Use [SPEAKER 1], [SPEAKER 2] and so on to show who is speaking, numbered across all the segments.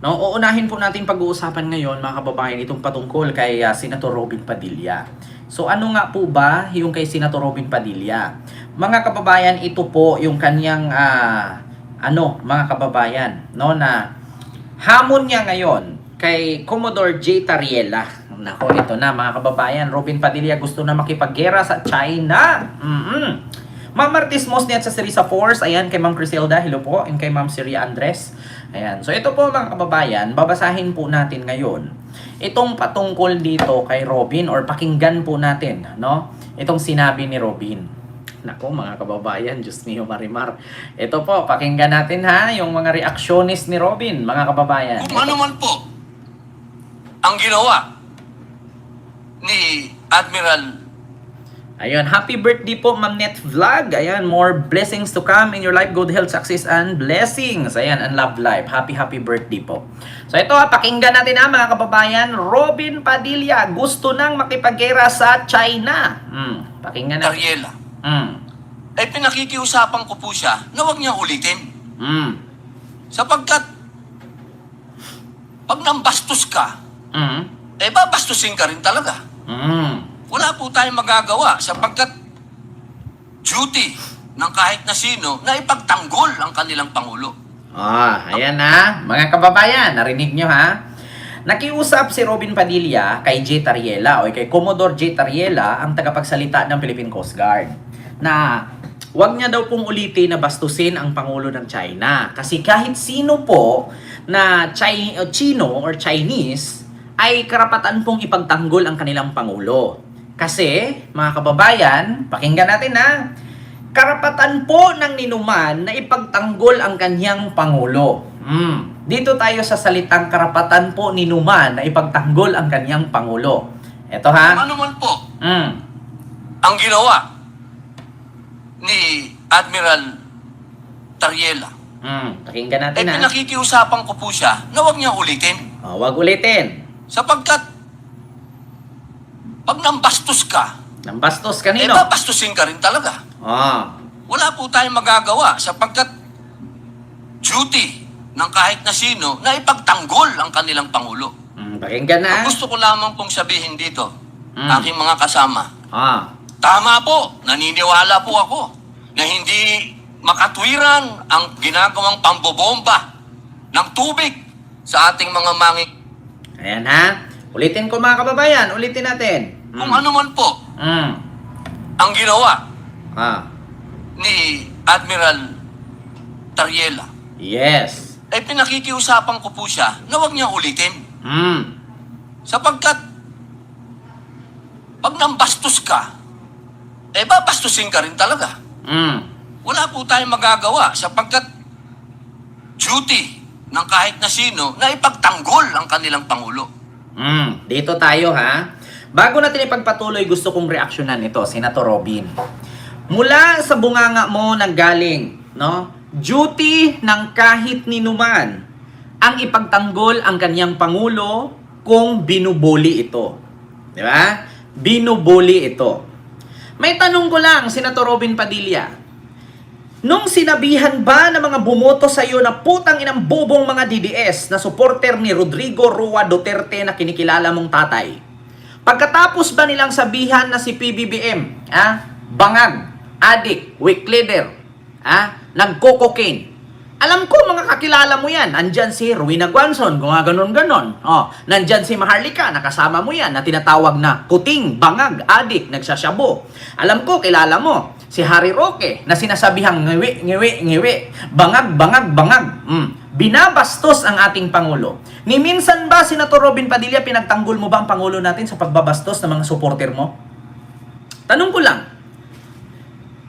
[SPEAKER 1] No, uunahin po natin pag-uusapan ngayon mga kababayan itong patungkol kay Senator Robin Padilla. So ano nga po ba yung kay Senator Robin Padilla? Mga kababayan, ito po yung kanyang mga kababayan, no, na hamon niya ngayon kay Commodore J. Tariela. Nako, ito na mga kababayan, Robin Padilla gusto na makipaggera sa China. Ma'am Martis Mosni at sa Serisa Force, ayan, kay Ma'am Criselda, hello po, and kay Ma'am Siria Andres. Ayan, so ito po mga kababayan, babasahin po natin ngayon itong patungkol dito kay Robin, or pakinggan po natin, no? Itong sinabi ni Robin. Nako mga kababayan, Diyos mio Marimar. Ito po, pakinggan natin ha, yung mga reaksyonis ni Robin, mga kababayan.
[SPEAKER 2] Kung ano man po ang ginawa ni Admiral.
[SPEAKER 1] Ayun, happy birthday po Ma'am Net Vlog. Ayan, more blessings to come in your life, good health, success, and blessings. Ayan, and love life. Happy birthday po. So ito pakinggan natin mga kababayan. Robin Padilla gusto nang makipaggera sa China. Pakinggan natin.
[SPEAKER 2] Tariela. Ay pinakikiusapan ko po siya na huwag niya ulitin. Sapagkat pag nambastos ka, babastusin ka rin talaga. Wala po tayong magagawa sapagkat duty ng kahit na sino na ipagtanggol ang kanilang Pangulo.
[SPEAKER 1] Ayan ha. Mga kababayan, narinig nyo ha? Nakiusap si Robin Padilla kay J. Tariela o kay Commodore J. Tariela, ang tagapagsalita ng Philippine Coast Guard, na wag niya daw pong ulitin na bastusin ang Pangulo ng China. Kasi kahit sino po na Chino or Chinese ay karapatan pong ipagtanggol ang kanilang Pangulo. Kasi, mga kababayan, pakinggan natin ha, karapatan po ng ninuman na ipagtanggol ang kanyang Pangulo. Dito tayo sa salitang karapatan po ninuman na ipagtanggol ang kanyang Pangulo. Ito ha.
[SPEAKER 2] Ano man po ang ginawa ni Admiral Tariela.
[SPEAKER 1] Pakinggan natin ha.
[SPEAKER 2] Pinakikiusapan ko po siya na huwag niya ulitin.
[SPEAKER 1] Wag ulitin.
[SPEAKER 2] Sapagkat pag nambastos ka,
[SPEAKER 1] Nambastos kanino?
[SPEAKER 2] babastusin ka rin talaga. Wala po tayong magagawa sapagkat duty ng kahit na sino na ipagtanggol ang kanilang Pangulo.
[SPEAKER 1] Pakinggan na.
[SPEAKER 2] Ang gusto ko lamang pong sabihin dito, aking mga kasama, tama po, naniniwala po ako na hindi makatwiran ang ginagawang pambobomba ng tubig sa ating mga
[SPEAKER 1] Ayan ha. Ulitin ko mga kababayan, ulitin natin.
[SPEAKER 2] Kung ano man po ang ginawa ni Admiral Tariela.
[SPEAKER 1] Yes.
[SPEAKER 2] Pinakikiusapan ko po siya na huwag niya ulitin. Sapagkat pag nambastos ka, babastusin ka rin talaga. Wala po tayong magagawa sapagkat duty ng kahit na sino na ipagtanggol ang kanilang Pangulo.
[SPEAKER 1] Dito tayo ha. Bago natin ipagpatuloy, gusto kong reaksyonan ito, Senator Robin. Mula sa bunganga mo nanggaling, no? Duty ng kahit ninuman ang ipagtanggol ang kanyang Pangulo kung binubuli ito. Di ba? Binubuli ito. May tanong ko lang, Senator Robin Padilla. Nung sinabihan ba ng mga bumoto sa iyo na putang inang bobong mga DDS na supporter ni Rodrigo Roa Duterte na kinikilala mong tatay? Pagkatapos ba nilang sabihan na si PBBM, bangag, adik, weak leader, nagko-cocaine? Alam ko mga kakilala mo yan. Nandyan si Rowena Guanzon, kung ganon-ganon. Nandyan si Maharlika, nakasama mo yan, na tinatawag na kuting, bangag, adik, nagsasyabo. Alam ko, kilala mo si Harry Roque na sinasabihang ngiwi, bangag. Binabastos ang ating Pangulo. Ni minsan ba, Senator Robin Padilla, pinagtanggol mo ba ang Pangulo natin sa pagbabastos ng mga supporter mo? Tanong ko lang,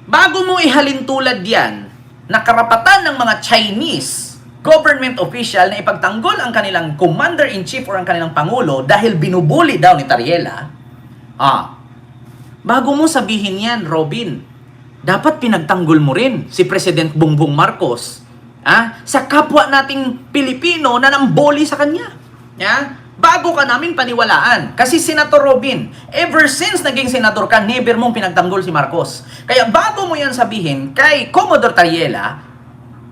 [SPEAKER 1] bago mo ihalin tulad yan, na karapatan ng mga Chinese government official na ipagtanggol ang kanilang commander-in-chief or ang kanilang Pangulo dahil binubuli daw ni Tariela, bago mo sabihin yan, Robin, dapat pinagtanggol mo rin si President Bongbong Marcos sa kapwa nating Pilipino na namboli sa kanya. Bago ka namin paniwalaan. Kasi Senator Robin, ever since naging senador ka, never mong pinagtanggol si Marcos. Kaya bago mo yan sabihin kay Commodore Tariela,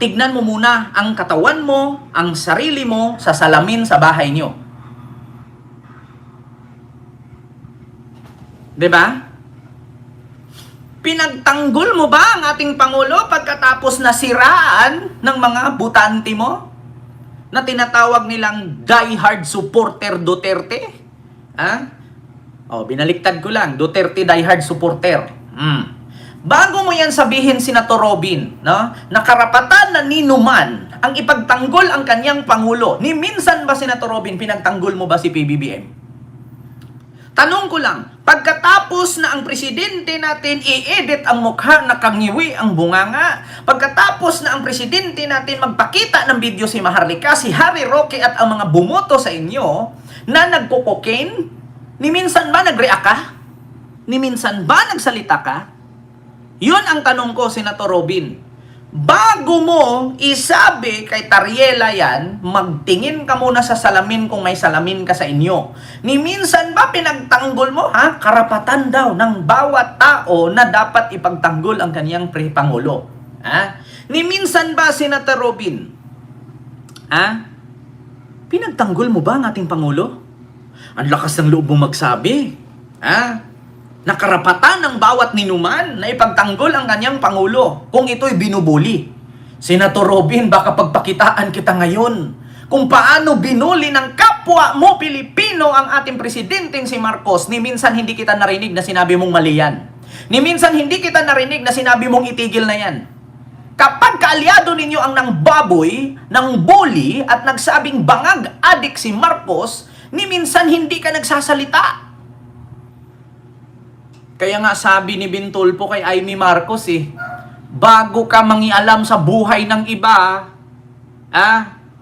[SPEAKER 1] tignan mo muna ang katawan mo, ang sarili mo sa salamin sa bahay nyo. 'Di ba? Pinagtanggol mo ba ang ating Pangulo pagkatapos nasiraan ng mga butante mo na tinatawag nilang diehard supporter Duterte? Binaliktad ko lang, Duterte diehard supporter. Bago mo yan sabihin, Senator Robin, no, na karapatan na ninuman ang ipagtanggol ang kanyang Pangulo. Ni minsan ba, Senator Robin, pinagtanggol mo ba si PBBM? Tanong ko lang, pagkatapos na ang presidente natin i-edit ang mukha na kangiwi ang bunganga, pagkatapos na ang presidente natin magpakita ng video si Maharlika, si Harry Roque at ang mga bumoto sa inyo na nagko-cocaine, ni minsan ba nag-react ka? Ni minsan ba nagsalita ka? Yun ang tanong ko, Senator Robin. Bago mo isabi kay Tariela yan, magtingin ka muna sa salamin kung may salamin ka sa inyo. Ni minsan ba pinagtanggol mo, karapatan daw ng bawat tao na dapat ipagtanggol ang kanyang Pangulo. Ni minsan ba, Senator Robin, pinagtanggol mo ba ang ating Pangulo? Ang lakas ng loob mong magsabi. Na karapatan ng bawat ninuman na ipagtanggol ang kanyang Pangulo kung ito'y binubuli. Senator Robin, baka pagpakitaan kita ngayon kung paano binuli ng kapwa mo Pilipino ang ating presidenteng si Marcos. Ni minsan hindi kita narinig na sinabi mong mali yan. Ni minsan hindi kita narinig na sinabi mong itigil na yan. Kapag kaalyado ninyo ang nang baboy, nang bully at nagsabing bangag adik si Marcos, ni minsan hindi ka nagsasalita. Kaya nga sabi ni Bintulpo kay Amy Marcos bago ka mangialam sa buhay ng iba,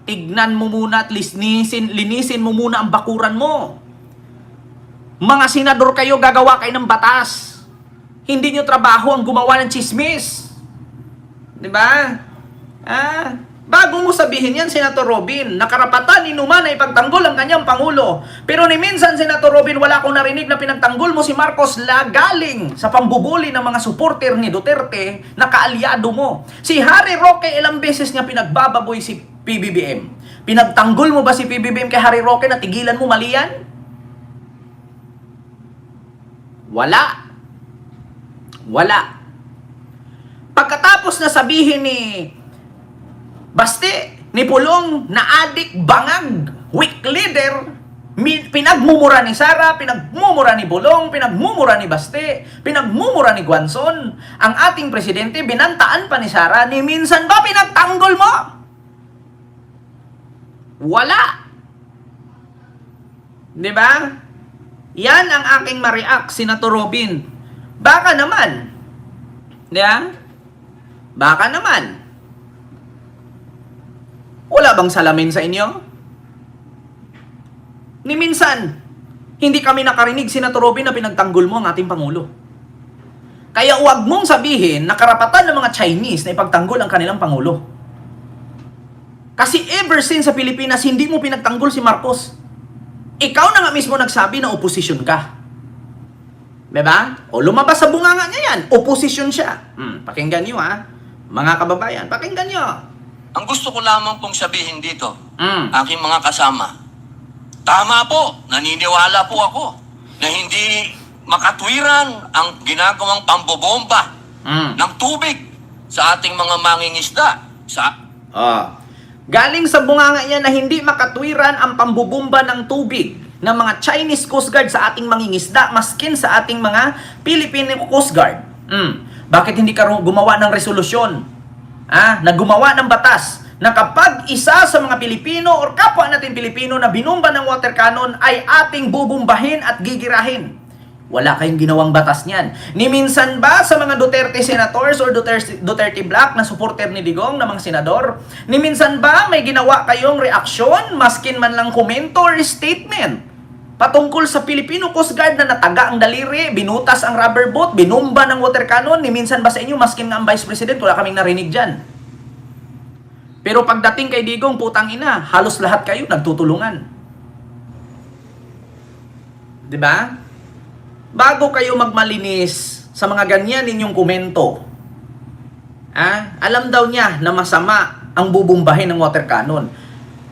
[SPEAKER 1] tignan mo muna at linisin mo muna ang bakuran mo. Mga senador kayo, gagawa kayo ng batas. Hindi nyo trabaho ang gumawa ng chismis. Diba? Bago mo sabihin yan, Senator Robin, na karapatan ni Numan na ipagtanggol ang kanyang Pangulo. Pero ni minsan, Senator Robin, wala akong narinig na pinagtanggol mo si Marcos galing sa pambubuli ng mga supporter ni Duterte na kaalyado mo. Si Harry Roque, ilang beses niya pinagbababoy si PBBM. Pinagtanggol mo ba si PBBM kay Harry Roque na tigilan mo mali yan? Wala. Pagkatapos na sabihin ni Baste, ni Pulong na adik, bangag, weak leader, pinagmumura ni Sara, pinagmumura ni Pulong, pinagmumura ni Baste, pinagmumura ni Guanzon, ang ating presidente, binantaan pa ni Sara, ni minsan ba pinagtanggol mo? Wala. Diba? Yan ang aking ma-react, Senator Robin. Baka naman. Diba? Baka naman. Wala bang salamin sa inyo? Ni minsan, hindi kami nakarinig, Senator Robin, na pinagtanggol mo ang ating Pangulo. Kaya huwag mong sabihin na karapatan ng mga Chinese na ipagtanggol ang kanilang Pangulo. Kasi ever since sa Pilipinas, hindi mo pinagtanggol si Marcos. Ikaw na nga mismo nagsabi na oposisyon ka. Diba? O lumabas sa bunganga niya yan, oposisyon siya. Pakinggan nyo mga kababayan, pakinggan nyo.
[SPEAKER 2] Ang gusto ko lamang pong sabihin dito, aking mga kasama, tama po, naniniwala po ako na hindi makatwiran ang ginagawang pambobomba ng tubig sa ating mga mangingisda.
[SPEAKER 1] Galing sa bunganga niya na hindi makatwiran ang pambubumba ng tubig ng mga Chinese Coast Guard sa ating mangingisda, maskin sa ating mga Philippine Coast Guard. Bakit hindi ka gumawa ng resolusyon? Na gumawa ng batas na kapag isa sa mga Pilipino o kapwa natin Pilipino na binumba ng water cannon ay ating bubumbahin at gigirahin. Wala kayong ginawang batas niyan. Ni minsan ba sa mga Duterte senators or Duterte Black na supporter ni Digong na mga senador, ni minsan ba may ginawa kayong reaksyon, maskin man lang komento or statement patungkol sa Filipino Coast Guard na nataga ang daliri, binutas ang rubber boat, binumba ng water cannon? Ni minsan ba sa inyo, maskin nga ang Vice President, wala kaming narinig dyan. Pero pagdating kay Digong, putang ina, halos lahat kayo nagtutulungan. Diba? Bago kayo magmalinis sa mga ganyan ninyong komento, alam daw niya na masama ang bubumbahin ng water cannon.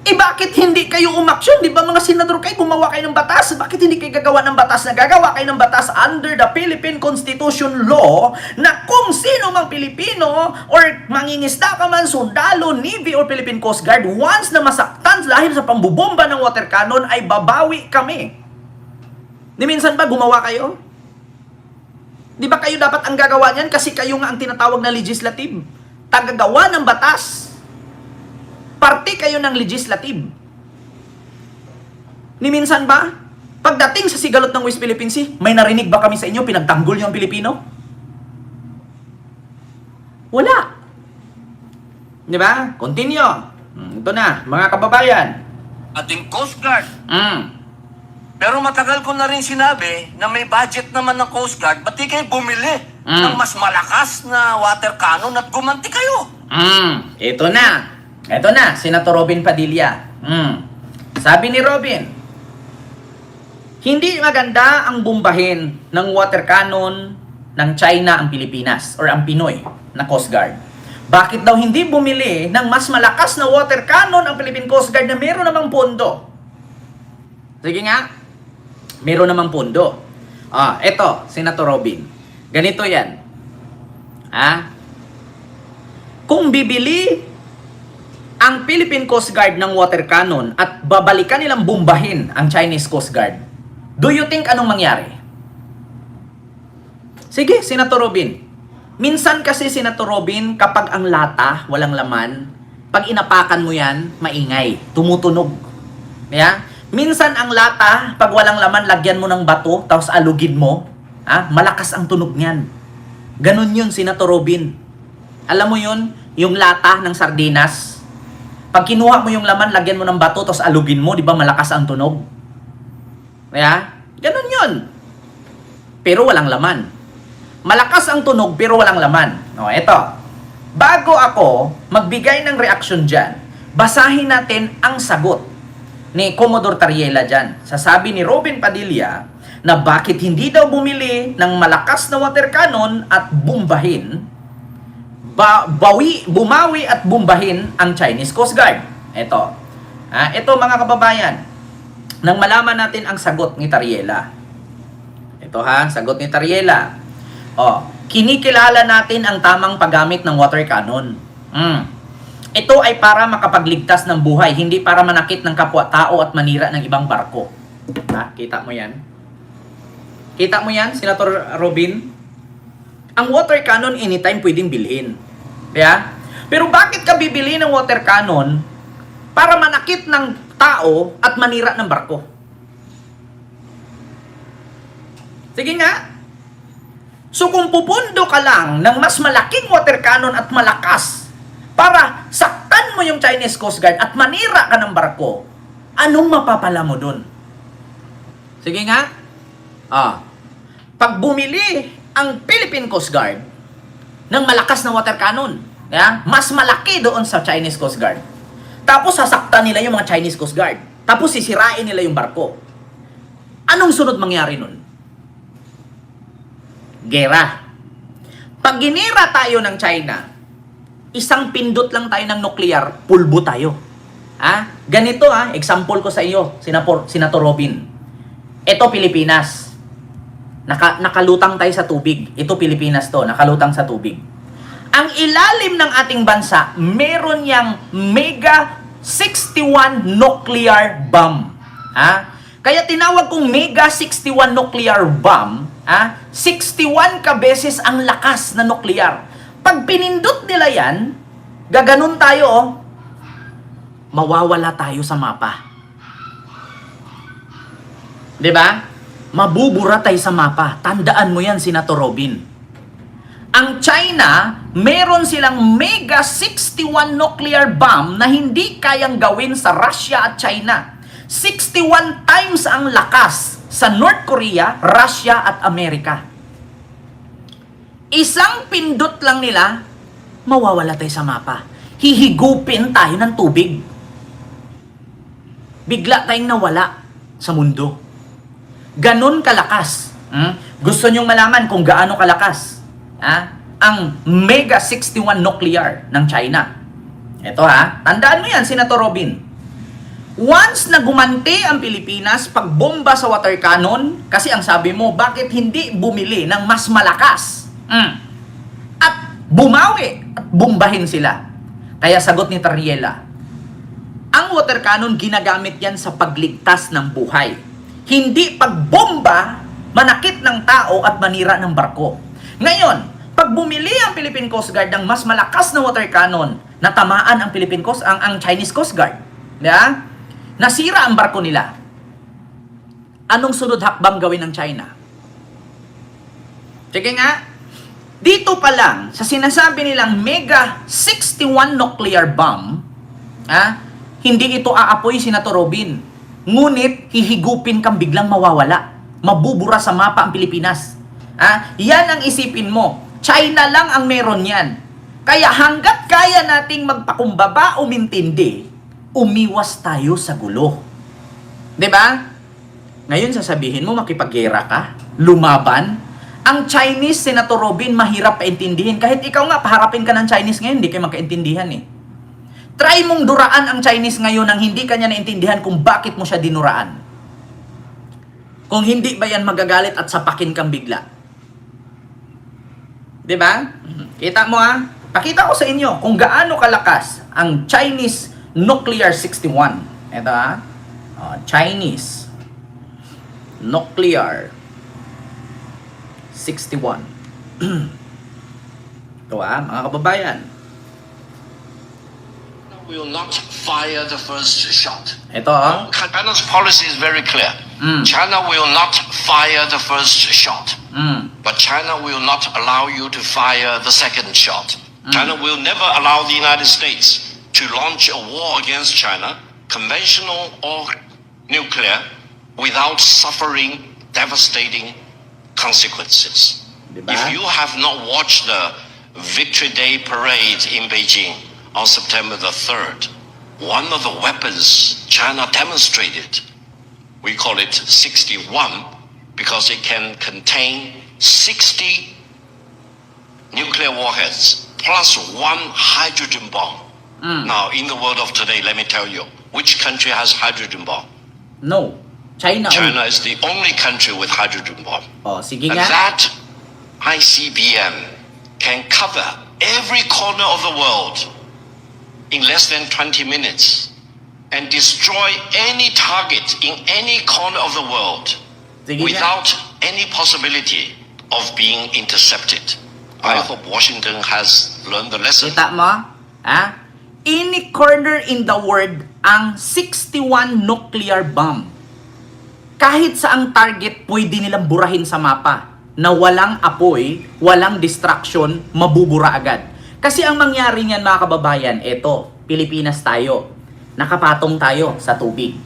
[SPEAKER 1] Bakit hindi kayo umaksyon? Di ba mga senador kayo, gumawa kayo ng batas? Bakit hindi kayo gagawa ng batas na gagawa kayo ng batas under the Philippine Constitution Law na kung sino mang Pilipino or mangingisda ka man, sundalo, Navy or Philippine Coast Guard, once na masaktan dahil sa pambubomba ng water cannon ay babawi kami. Di minsan ba gumawa kayo? Di ba kayo dapat ang gagawa niyan kasi kayo nga ang tinatawag na legislative? Tagagawa ng batas. Parte kayo ng legislative. Ni minsan ba, pagdating sa sigalot ng West Philippine Sea, may narinig ba kami sa inyo pinagtanggol yung Pilipino? Wala. Di ba? Continue. Ito na, mga kababayan.
[SPEAKER 2] Ating Coast Guard. Pero matagal ko na rin sinabi na may budget naman ng Coast Guard, ba't di kayo bumili ng mas malakas na water cannon at gumanti kayo?
[SPEAKER 1] Ito na. Ito na, Senator Robin Padilla. Sabi ni Robin, hindi maganda ang bumbahin ng water cannon ng China ang Pilipinas or ang Pinoy na Coast Guard. Bakit daw hindi bumili ng mas malakas na water cannon ang Philippine Coast Guard na meron namang pondo? Sige nga, meron namang pondo. Eto, Senator Robin. Ganito yan. Kung bibili ang Philippine Coast Guard ng water cannon at babalikan nilang bumbahin ang Chinese Coast Guard, do you think anong mangyari? Sige, Senator Robin. Minsan kasi, Senator Robin, kapag ang lata, walang laman, pag inapakan mo yan, maingay, tumutunog. Yeah? Minsan ang lata, pag walang laman, lagyan mo ng bato, tapos alugin mo, malakas ang tunog niyan. Ganun yun, Senator Robin. Alam mo yun, yung lata ng sardinas, pag kinuha mo yung laman, lagyan mo ng bato, tapos alugin mo, di ba malakas ang tunog? Kaya, ganun yun. Pero walang laman. Malakas ang tunog, pero walang laman. Eto. Bago ako magbigay ng reaksyon dyan, basahin natin ang sagot ni Commodore Tariela dyan. Sasabi ni Robin Padilla na bakit hindi daw bumili ng malakas na water cannon at bumbahin bumawi at bumbahin ang Chinese Coast Guard. Ito. Ito mga kababayan. Nang malaman natin ang sagot ni Tariela. Ito sagot ni Tariela. Kinikilala natin ang tamang paggamit ng water cannon. Ito ay para makapagligtas ng buhay, hindi para manakit ng kapwa-tao at manira ng ibang barko. Kita mo yan? Kita mo yan, Senator Robin? Ang water cannon anytime pwedeng bilhin. Yeah? Pero bakit ka bibili ng water cannon para manakit ng tao at manira ng barko? Sige nga. So kung pupundo ka lang ng mas malaking water cannon at malakas para saktan mo yung Chinese Coast Guard at manira ka ng barko, anong mapapala mo dun? Sige nga. Pag bumili ang Philippine Coast Guard ng malakas na water cannon, mas malaki doon sa Chinese Coast Guard. Tapos sasaktan nila yung mga Chinese Coast Guard. Tapos sisirain nila yung barko. Anong sunod mangyari nun? Gera. Pag ginira tayo ng China, isang pindot lang tayo ng nuclear, pulbo tayo. Ganito example ko sa iyo, Senator Robin. Ito Pilipinas. Nakalutang tayo sa tubig. Ito Pilipinas to, nakalutang sa tubig. Ang ilalim ng ating bansa, meron yang Mega 61 nuclear bomb. Kaya tinawag kong Mega 61 nuclear bomb, 61 ka beses ang lakas na nuclear. Pag pinindot nila yan, gaganon tayo, mawawala tayo sa mapa. 'Di ba? Mabubura tayo sa mapa. Tandaan mo yan, Senator Robin. Ang China, meron silang Mega 61 nuclear bomb na hindi kayang gawin sa Russia at China. 61 times ang lakas sa North Korea, Russia at Amerika. Isang pindot lang nila, mawawala tayo sa mapa. Hihigupin tayo ng tubig. Bigla tayong nawala sa mundo. Ganon kalakas. Gusto nyong malaman kung gaano kalakas ang Mega 61 nuclear ng China. Ito ha, tandaan mo yan, Senator Robin. Once na gumanti ang Pilipinas, pagbomba sa water cannon, kasi ang sabi mo, bakit hindi bumili ng mas malakas? At bumawi at bombahin sila. Kaya sagot ni Tariela, ang water cannon ginagamit yan sa pagligtas ng buhay. Hindi pagbomba, manakit ng tao at manira ng barko. Ngayon, pag bumili ang Philippine Coast Guard ng mas malakas na water cannon, natamaan ang ang Chinese Coast Guard. Diba? Nasira ang barko nila. Anong sunod hakbang gawin ng China? Sige nga, dito pa lang, sa sinasabi nilang Mega 61 nuclear bomb, hindi ito aapoy, Senator Robin. Ngunit, hihigupin kang biglang mawawala. Mabubura sa mapa ang Pilipinas. Yan ang isipin mo. China lang ang meron yan. Kaya hanggat kaya nating magpakumbaba o mintindi, umiwas tayo sa gulo. 'Di ba? Ngayon sasabihin mo makipaggera ka, lumaban. Ang Chinese, Senator Robin, mahirap paintindihin. Kahit ikaw nga paharapin ka ng Chinese ngayon, hindi kayo magkaintindihan eh. Try mong duraan ang Chinese ngayon nang hindi kanya naintindihan kung bakit mo siya dinuraan. Kung hindi ba yan magagalit at sapakin kang bigla. 'Di ba? Kita mo Pakita ko sa inyo kung gaano kalakas ang Chinese Nuclear 61. Ito Chinese Nuclear 61. Ito mga kababayan.
[SPEAKER 2] Will not fire the first shot.
[SPEAKER 1] Ito
[SPEAKER 2] China's policy is very clear. China will not fire the first shot. But China will not allow you to fire the second shot. China will never allow the United States to launch a war against China, conventional or nuclear, without suffering devastating consequences.
[SPEAKER 1] Diba?
[SPEAKER 2] If you have not watched the Victory Day parade in Beijing on September the 3rd, one of the weapons China demonstrated, we call it 61 because it can contain 60 nuclear warheads plus one hydrogen bomb. Now, in the world of today, let me tell you, which country has hydrogen bomb?
[SPEAKER 1] No. China.
[SPEAKER 2] China is the only country with hydrogen bomb.
[SPEAKER 1] Sige
[SPEAKER 2] And
[SPEAKER 1] nga.
[SPEAKER 2] that ICBM can cover every corner of the world in less than 20 minutes and destroy any target in any corner of the world
[SPEAKER 1] Sige nga.
[SPEAKER 2] without any possibility of being intercepted. I hope Washington has learned the lesson.
[SPEAKER 1] Kita mo? Any corner in the world ang 61 nuclear bomb. Kahit saang target, pwede nilang burahin sa mapa na walang apoy, walang distraction, mabubura agad. Kasi ang mangyari niyan mga kababayan, eto, Pilipinas tayo. Nakapatong tayo sa tubig.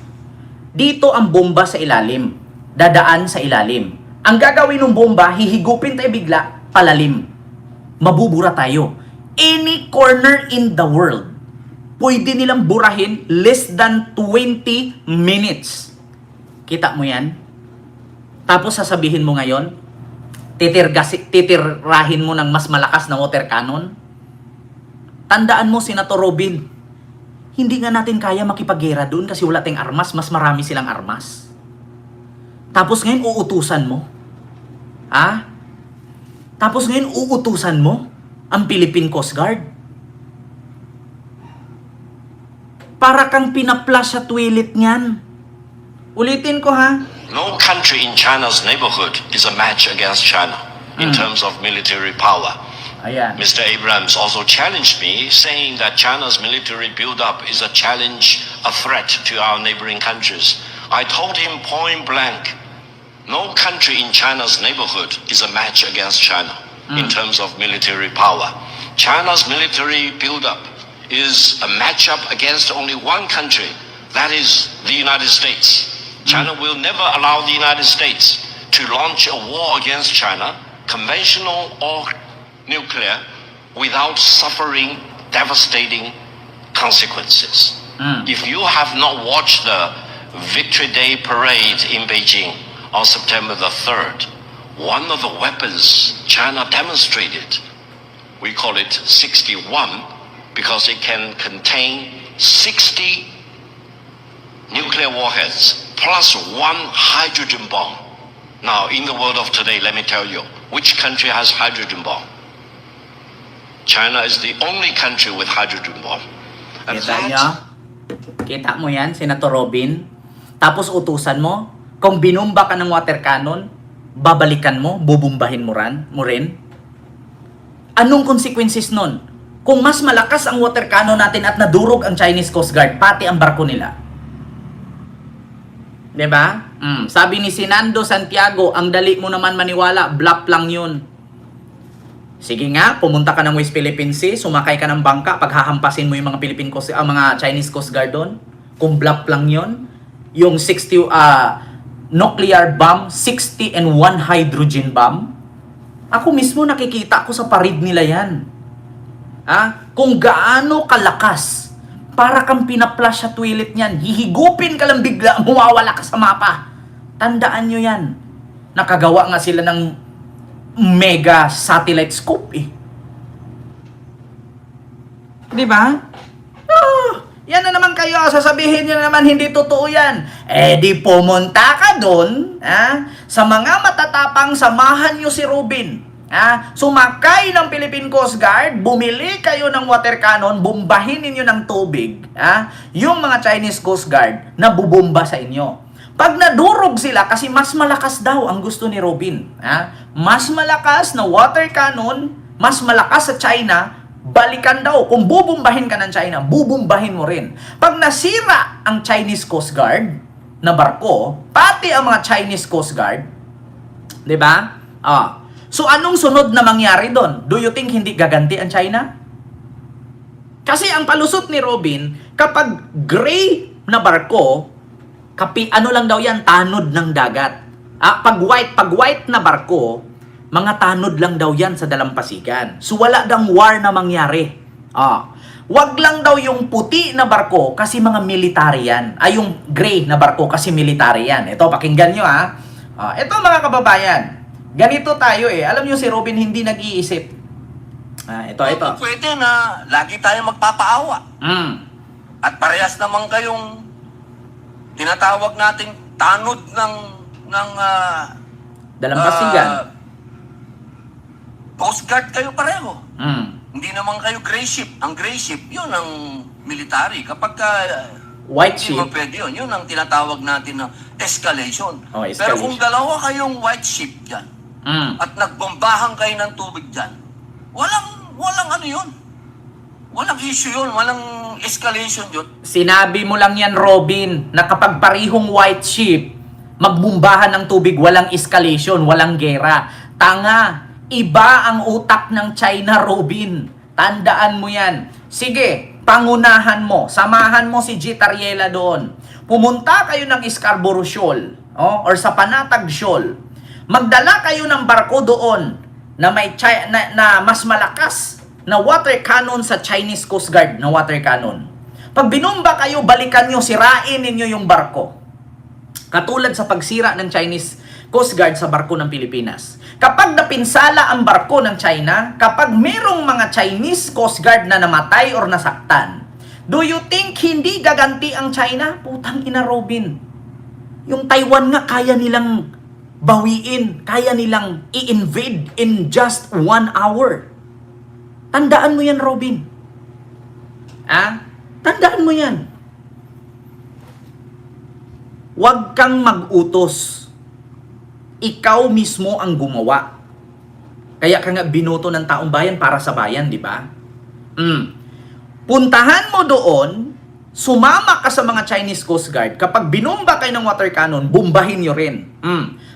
[SPEAKER 1] Dito ang bomba sa ilalim. Dadaan sa ilalim. Ang gagawin ng bomba, hihigupin tayo bigla, palalim. Mabubura tayo. Any corner in the world, pwede nilang burahin less than 20 minutes. Kita mo yan? Tapos sasabihin mo ngayon, titirahin mo ng mas malakas na water cannon? Tandaan mo, Senator Robin, hindi nga natin kaya makipaggera doon kasi wala tayong armas, mas marami silang armas. Tapos ngayon uutusan mo? Tapos ngayon uutusan mo ang Philippine Coast Guard? Para kang pinaplas sa toilet niyan. Ulitin ko
[SPEAKER 2] No country in China's neighborhood is a match against China in terms of military power.
[SPEAKER 1] Ayan.
[SPEAKER 2] Mr. Abrams also challenged me, saying that China's military buildup is a challenge, a threat to our neighboring countries. I told him point blank, no country in China's neighborhood is a match against China in terms of military power. China's military buildup is a matchup against only one country, that is the United States. China will never allow the United States to launch a war against China, conventional or nuclear, without suffering devastating consequences. If you have not watched the Victory Day parade in Beijing on September the 3rd, one of the weapons China demonstrated, we call it 61,
[SPEAKER 3] because it can contain 60 nuclear warheads plus one hydrogen bomb. Now, in the world of today, let me tell you, which country has hydrogen bomb? China is the only country with hydrogen bomb. And
[SPEAKER 1] Kita nyo? Kita mo yan, Senator Robin? Tapos utusan mo, kung binumba ka ng water cannon, babalikan mo, bubumbahin mo rin? Anong consequences nun? Kung mas malakas ang water cannon natin at nadurog ang Chinese Coast Guard, pati ang barko nila. Diba? Sabi ni Sinando Santiago, ang dali mo naman maniwala, bluff lang yun. Sige nga, pumunta ka ng West Philippine Sea, sumakay ka ng bangka, paghahampasin mo yung mga mga Chinese Coast Guard doon. Kung bluff lang yun, yung 60 nuclear bomb, 60 and 1 hydrogen bomb, ako mismo nakikita ko sa parid nila yan. Kung gaano kalakas, para kang pinaplush sa toilet niyan, hihigupin ka lang bigla, mawawala ka sa mapa. Tandaan nyo yan. Nakagawa nga sila ng mega satellite scope eh. Di ba? Yan na naman kayo, sasabihin nyo na naman hindi totoo yan. Di pumunta ka dun, sa mga matatapang, samahan nyo si Robin. Sumakay ng Philippine Coast Guard, bumili kayo ng water cannon, bombahin ninyo ng tubig, yung mga Chinese Coast Guard na bubomba sa inyo. Pag nadurog sila, kasi mas malakas daw ang gusto ni Robin, mas malakas na water cannon, mas malakas sa China, balikan daw. Kung bubombahin ka ng China, bubombahin mo rin. Pag nasira ang Chinese Coast Guard na barko, pati ang mga Chinese Coast Guard, di ba? So, anong sunod na mangyari doon? Do you think hindi gaganti ang China? Kasi ang palusot ni Robin, kapag gray na barko, ano lang daw yan, tanod ng dagat. Pag white na barko, mga tanod lang daw yan sa dalampasigan. So, wala daw war na mangyari. Wag lang daw yung puti na barko kasi mga military yan. Yung gray na barko kasi military yan. Ito, pakinggan nyo ito mga kababayan. Ganito tayo Alam nyo si Robin hindi nag-iisip. Ito.
[SPEAKER 2] Pwede na lagi tayo magpapaawa. At parehas naman kayong tinatawag nating tanod ng
[SPEAKER 1] dalampasigan.
[SPEAKER 2] Coast Guard kayo pareho. Hindi naman kayo gray ship. Ang gray ship, yun ang military. Kapag
[SPEAKER 1] white
[SPEAKER 2] hindi
[SPEAKER 1] ship,
[SPEAKER 2] mo pwede yun. Yun ang tinatawag natin na escalation.
[SPEAKER 1] Escalation.
[SPEAKER 2] Pero kung dalawa kayong white ship dyan, at nagbombahan kayo ng tubig dyan, walang ano yun. Walang issue yun. Walang escalation yun.
[SPEAKER 1] Sinabi mo lang yan, Robin, na kapag parihong white ship, magbumbahan ng tubig, walang escalation, walang gera. Tanga, iba ang utak ng China, Robin. Tandaan mo yan. Sige, pangunahan mo, samahan mo si G. Tariela doon. Pumunta kayo ng Scarborough Shoal, or sa Panatag Shoal. Magdala kayo ng barko doon na may na mas malakas na water cannon sa Chinese Coast Guard na water cannon. Pag binumba kayo, balikan nyo, sirain ninyo yung barko. Katulad sa pagsira ng Chinese Coast Guard sa barko ng Pilipinas. Kapag napinsala ang barko ng China, kapag merong mga Chinese Coast Guard na namatay or nasaktan, do you think hindi gaganti ang China? Putang ina, Robin. Yung Taiwan nga kaya nilang bawiin, kaya nilang i-invade in just 1 hour. Tandaan mo yan, Robin. Tandaan mo yan. Huwag kang mag-utos. Ikaw mismo ang gumawa. Kaya ka nga binoto ng taong bayan para sa bayan, di ba? Puntahan mo doon, sumama ka sa mga Chinese Coast Guard. Kapag binomba kayo ng water cannon, bombahin nyo rin.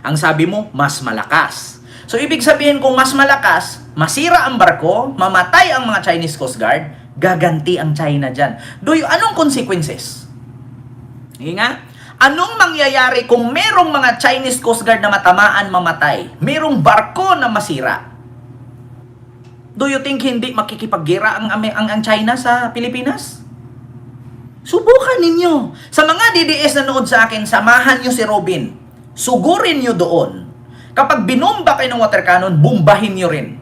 [SPEAKER 1] Ang sabi mo, mas malakas. So, ibig sabihin kung mas malakas, masira ang barko, mamatay ang mga Chinese Coast Guard, gaganti ang China dyan. Anong consequences? Nga? Anong mangyayari kung merong mga Chinese Coast Guard na matamaan, mamatay? Merong barko na masira? Do you think hindi makikipaggera ang China sa Pilipinas? Subukan ninyo. Sa mga DDS na nood sa akin, samahan nyo si Robin. Sugurin nyo doon. Kapag binomba kayo ng water cannon, bombahin nyo rin.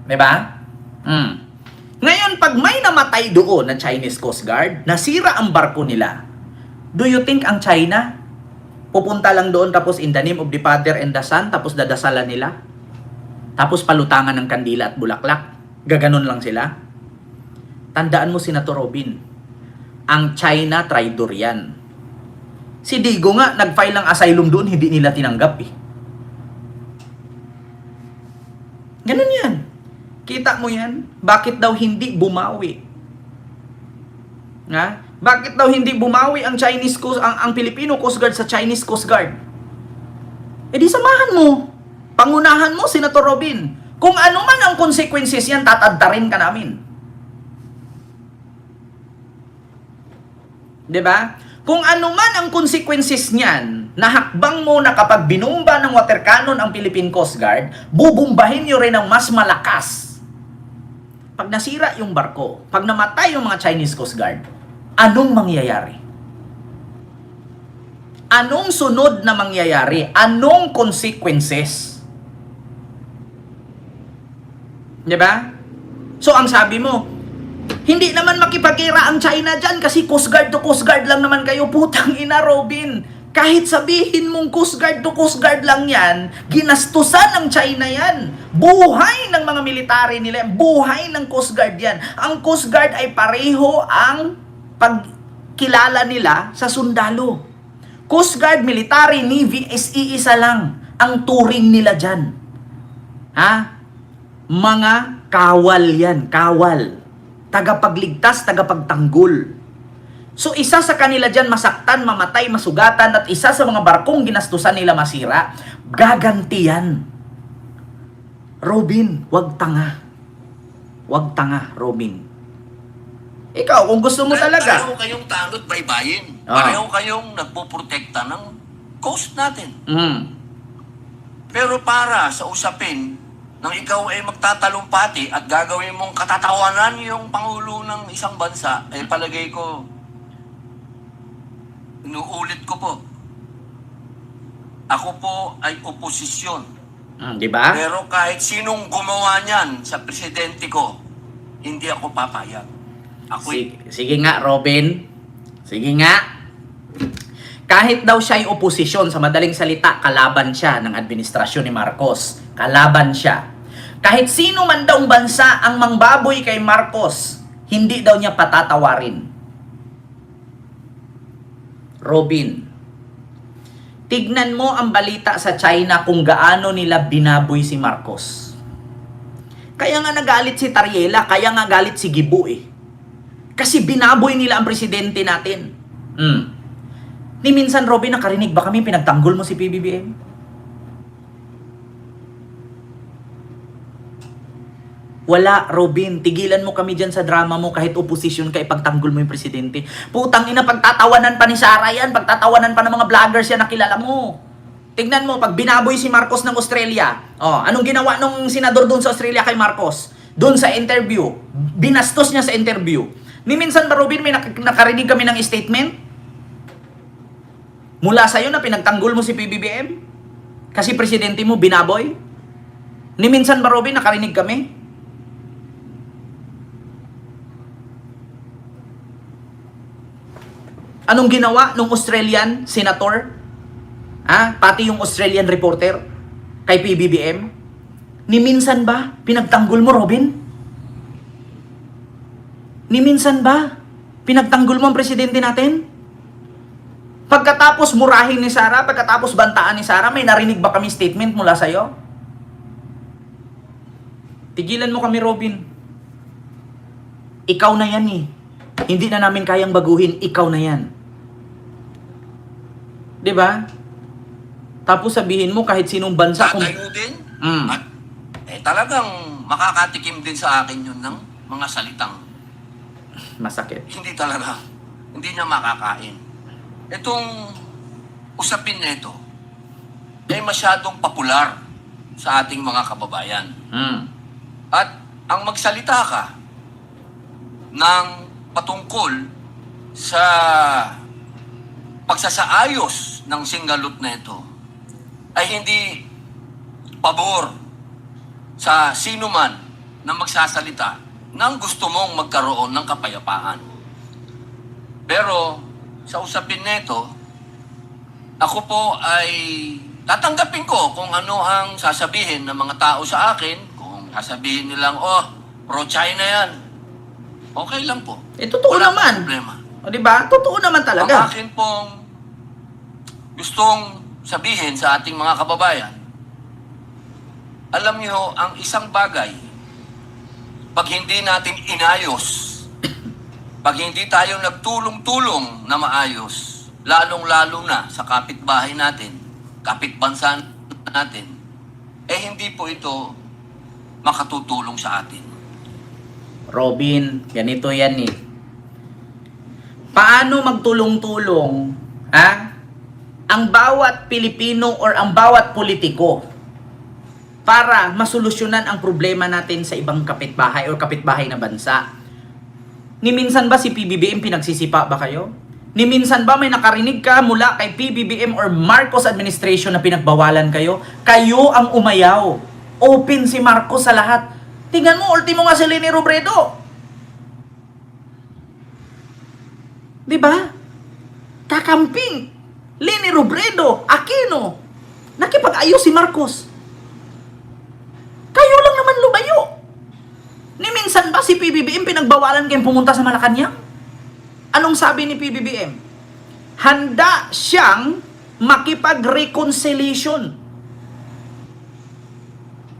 [SPEAKER 1] Diba? Ngayon, pag may namatay doon na Chinese Coast Guard, nasira ang barko nila, do you think ang China pupunta lang doon tapos in the name of the Father and the Son, tapos dadasalan nila? Tapos palutangan ng kandila at bulaklak? Gaganon lang sila? Tandaan mo, Senator Robin, ang China traidor yan. Si Digo nga, nag-file ng asylum doon, hindi nila tinanggap eh. Ganun yan. Kita mo yan? Bakit daw hindi bumawi? Ha? Bakit daw hindi bumawi ang Chinese Coast, ang Filipino Coast Guard sa Chinese Coast Guard? Eh di samahan mo. Pangunahan mo, Senator Robin. Kung ano man ang consequences yan, tatadtarin ka namin. 'Di ba? Kung ano man ang consequences niyan, na hakbang mo na kapag binumba ng water cannon ang Philippine Coast Guard, bubumbahin nyo rin ng mas malakas. Pag nasira yung barko, pag namatay yung mga Chinese Coast Guard, anong mangyayari? Anong sunod na mangyayari? Anong consequences? 'Di ba? So ang sabi mo, hindi naman makipagkira ang China dyan kasi Coast Guard to Coast Guard lang naman kayo. Putang ina, Robin. Kahit sabihin mong Coast Guard to Coast Guard lang yan, ginastusan ng China yan. Buhay ng mga military nila yan. Buhay ng Coast Guard yan. Ang Coast Guard ay pareho ang pagkilala nila sa sundalo. Coast Guard, military, Navy is iisa lang ang turing nila dyan. Ha? Mga kawal yan. Kawal. Tagapagligtas, tagapagtanggol. So isa sa kanila dyan masaktan, mamatay, masugatan, at isa sa mga barkong ginastusan nila masira, gagantiyan. Robin, wag tanga. Wag tanga, Robin. Ikaw, kung gusto mo talaga.
[SPEAKER 2] Pareho kayong tanod baybayin.
[SPEAKER 1] Ah.
[SPEAKER 2] Pareho kayong nagpoprotekta ng coast natin. Pero para sa usapin nang ikaw ay magtatalumpati at gagawin mong katatawanan yung Pangulo ng isang bansa, eh palagay ko, inuulit ko po, ako po ay oposisyon.
[SPEAKER 1] Di ba?
[SPEAKER 2] Pero kahit sinong gumawa niyan sa presidente ko, hindi ako papayag.
[SPEAKER 1] Sige nga, Robin. Sige nga. Kahit daw siya ay oposisyon, sa madaling salita, kalaban siya ng administrasyon ni Marcos. Kalaban siya. Kahit sino man daw bansa ang mangbaboy kay Marcos, hindi daw niya patatawarin. Robin, tignan mo ang balita sa China kung gaano nila binaboy si Marcos. Kaya nga nagalit si Tariela, kaya nga galit si Gibu eh. Kasi binaboy nila ang presidente natin. Ni minsan, Robin, nakarinig ba kami pinagtanggol mo si PBBM? Wala, Robin. Tigilan mo kami dyan sa drama mo kahit oposisyon ka, ipagtanggol mo yung presidente. Putang ina, pagtatawanan pa ni Sara yan, pagtatawanan pa ng mga vloggers yan na kilala mo. Tignan mo, pag binaboy si Marcos ng Australia, anong ginawa nung senador doon sa Australia kay Marcos? Doon sa interview, binastos niya sa interview. Ni minsan ba, Robin, may nakarinig kami ng statement? Mula sa'yo na pinagtanggol mo si PBBM? Kasi presidente mo binaboy? Ni minsan ba, Robin, nakarinig kami? Anong ginawa nung Australian senator? Pati yung Australian reporter kay PBBM? Ni minsan ba pinagtanggol mo, Robin? Ni minsan ba pinagtanggol mo ang presidente natin? Pagkatapos murahin ni Sara, pagkatapos bantaan ni Sara, may narinig ba kami statement mula sa'yo? Tigilan mo kami, Robin. Ikaw na yan eh. Hindi na namin kayang baguhin, ikaw na yan. 'Di ba? Tapos sabihin mo kahit sinong bansa
[SPEAKER 2] Tatayo din. At talagang makakatikim din sa akin yun ng mga salitang
[SPEAKER 1] masakit.
[SPEAKER 2] hindi talaga, hindi niya makakain. Itong usapin na ito ay masyadong popular sa ating mga kababayan. At ang magsalita ka ng patungkol sa pagsasaayos ng Singalot na ito ay hindi pabor sa sino man na magsasalita ng gusto mong magkaroon ng kapayapaan. Pero sa usapin nito, ako po ay tatanggapin ko kung ano ang sasabihin ng mga tao sa akin. Kung sasabihin nilang, oh, pro-China yan. Okay lang po.
[SPEAKER 1] Totoo
[SPEAKER 2] Wala
[SPEAKER 1] naman.
[SPEAKER 2] pong problema.
[SPEAKER 1] O diba? Totoo naman
[SPEAKER 2] Ang
[SPEAKER 1] talaga.
[SPEAKER 2] akin pong gustong sabihin sa ating mga kababayan, alam niyo, ang isang bagay, pag hindi natin inayos, pag hindi tayo nagtulong-tulong na maayos, lalong-lalo na sa kapitbahay natin, kapitbansa natin, hindi po ito makatutulong sa atin.
[SPEAKER 1] Robin, ganito yan eh. Paano magtulong-tulong, ang bawat Pilipino or ang bawat politiko para masolusyonan ang problema natin sa ibang kapitbahay o kapitbahay na bansa? Ni minsan ba si PBBM pinagsisipa ba kayo? Ni minsan ba may nakarinig ka mula kay PBBM or Marcos administration na pinagbawalan kayo? Kayo ang umayaw. Open si Marcos sa lahat. Tingnan mo, ultimo nga si Leni Robredo. Diba? Kakamping. Leni Robredo, Aquino. Nakipag-ayos si Marcos. Kayo lang naman lumayo. Ni minsan ba si PBBM pinagbawalan kayong pumunta sa Malacanang? Anong sabi ni PBBM? Handa siyang makipag-reconciliation.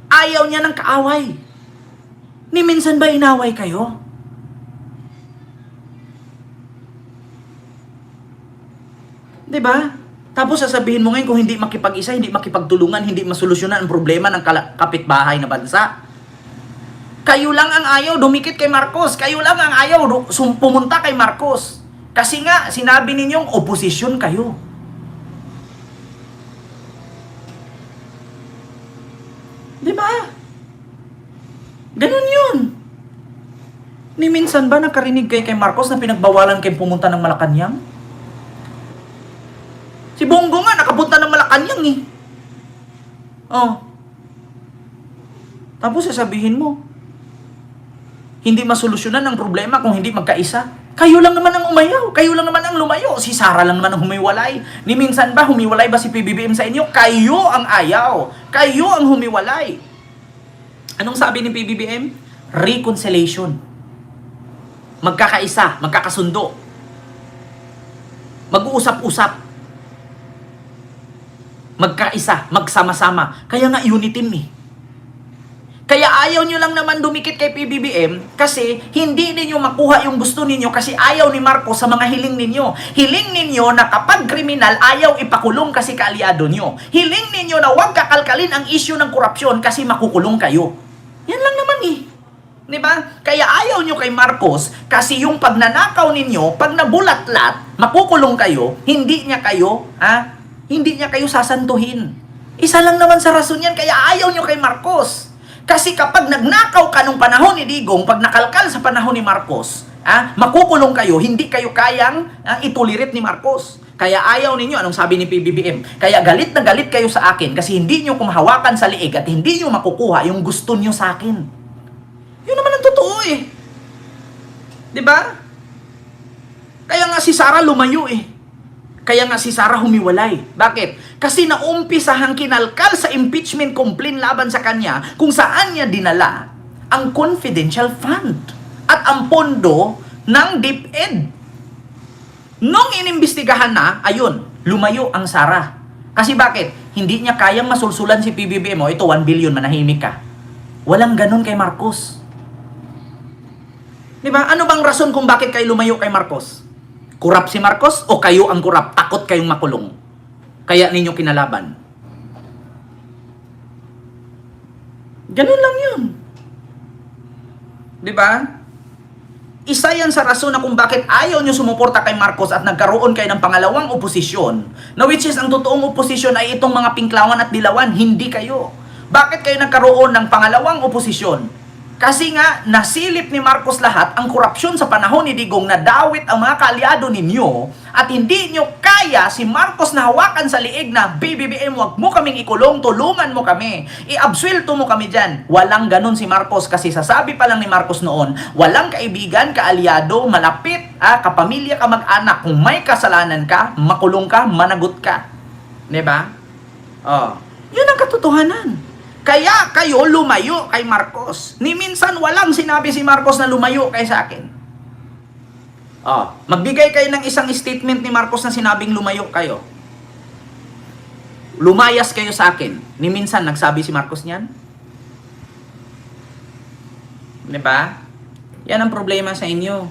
[SPEAKER 1] Ayaw niya ng kaaway. Ni minsan ba inaway kayo? Diba? Tapos sasabihin mo ngayon kung hindi makipag-isa, hindi makipagtulungan, hindi masolusyonan ang problema ng kapitbahay na bansa. Kayo lang ang ayaw dumikit kay Marcos. Kayo lang ang ayaw pumunta kay Marcos. Kasi nga, sinabi ninyong oposisyon kayo. Diba? Ganun yun. Ni minsan ba nakarinig kayo kay Marcos na pinagbawalan kayong pumunta ng Malacanang? Si Bongo nga, nakapunta ng Malacanang eh. Oh. Tapos sasabihin mo, hindi masolusyonan ang problema kung hindi magkaisa. Kayo lang naman ang umayaw. Kayo lang naman ang lumayo. Si Sara lang naman ang humiwalay. Ni minsan ba, humiwalay ba si PBBM sa inyo? Kayo ang ayaw. Kayo ang humiwalay. Anong sabi ni PBBM? Reconciliation. Magkakaisa, magkakasundo. Mag-uusap-usap. Magkaisa, magsama-sama. Kaya nga unity team eh. Kaya ayaw nyo lang naman dumikit kay PBBM kasi hindi ninyo makuha yung gusto ninyo kasi ayaw ni Marcos sa mga hiling ninyo. Hiling ninyo na kapag kriminal, ayaw ipakulong kasi kaaliado nyo. Hiling ninyo na huwag kakalkalin ang issue ng korupsyon kasi makukulong kayo. Yan lang naman eh. Diba? Kaya ayaw nyo kay Marcos kasi yung pagnanakaw ninyo, pag nabulatlat, makukulong kayo, hindi niya kayo sasantuhin. Isa lang naman sa rason yan, kaya ayaw nyo kay Marcos. Kasi kapag nagnakaw ka nung panahon ni Digong, pag nakalkal sa panahon ni Marcos, makukulong kayo, hindi kayo kayang itulirit ni Marcos. Kaya ayaw ninyo, anong sabi ni PBBM? Kaya galit na galit kayo sa akin kasi hindi nyo kumahawakan sa liig at hindi nyo makukuha yung gusto nyo sa akin. Yun naman ang totoo eh. Diba? Kaya nga si Sara lumayo eh. Kaya nga si Sara humiwalay. Bakit? Kasi naumpisahang kinalkal sa impeachment complaint laban sa kanya kung saan niya dinala ang confidential fund at ang pondo ng DepEd. Nung inimbestigahan na, ayun, lumayo ang Sara. Kasi bakit? Hindi niya kayang masulsulan si PBBM. O, ito 1 billion, manahimik ka. Walang ganun kay Marcos. Diba? Ano bang rason kung bakit kayo lumayo kay Marcos? Kurap si Marcos o kayo ang kurap? Takot kayong makulong. Kaya ninyo kinalaban. Ganun lang yun. Diba? Isa yan sa rason na kung bakit ayaw nyo sumuporta kay Marcos at nagkaroon kayo ng pangalawang oposisyon, na which is ang totoong oposisyon ay itong mga Pinklawan at Dilawan, hindi kayo. Bakit kayo nagkaroon ng pangalawang oposisyon? Kasi nga, nasilip ni Marcos lahat ang korupsyon sa panahon ni Digong na dawit ang mga kaalyado ninyo at hindi nyo kaya si Marcos na hawakan sa liig na BBBM, wag mo kaming ikulong, tulungan mo kami, iabsuelto mo kami dyan. Walang ganun si Marcos kasi sasabi pa lang ni Marcos noon, walang kaibigan, kaalyado, malapit, kapamilya ka, mag-anak. Kung may kasalanan ka, makulong ka, managot ka. Diba? Yun ang katotohanan. Kaya kayo lumayo kay Marcos. Ni minsan walang sinabi si Marcos na lumayo kay sa akin. Magbigay kayo ng isang statement ni Marcos na sinabing lumayo kayo. Lumayas kayo sa akin. Ni minsan nagsabi si Marcos niyan? Diba? Yan ang problema sa inyo.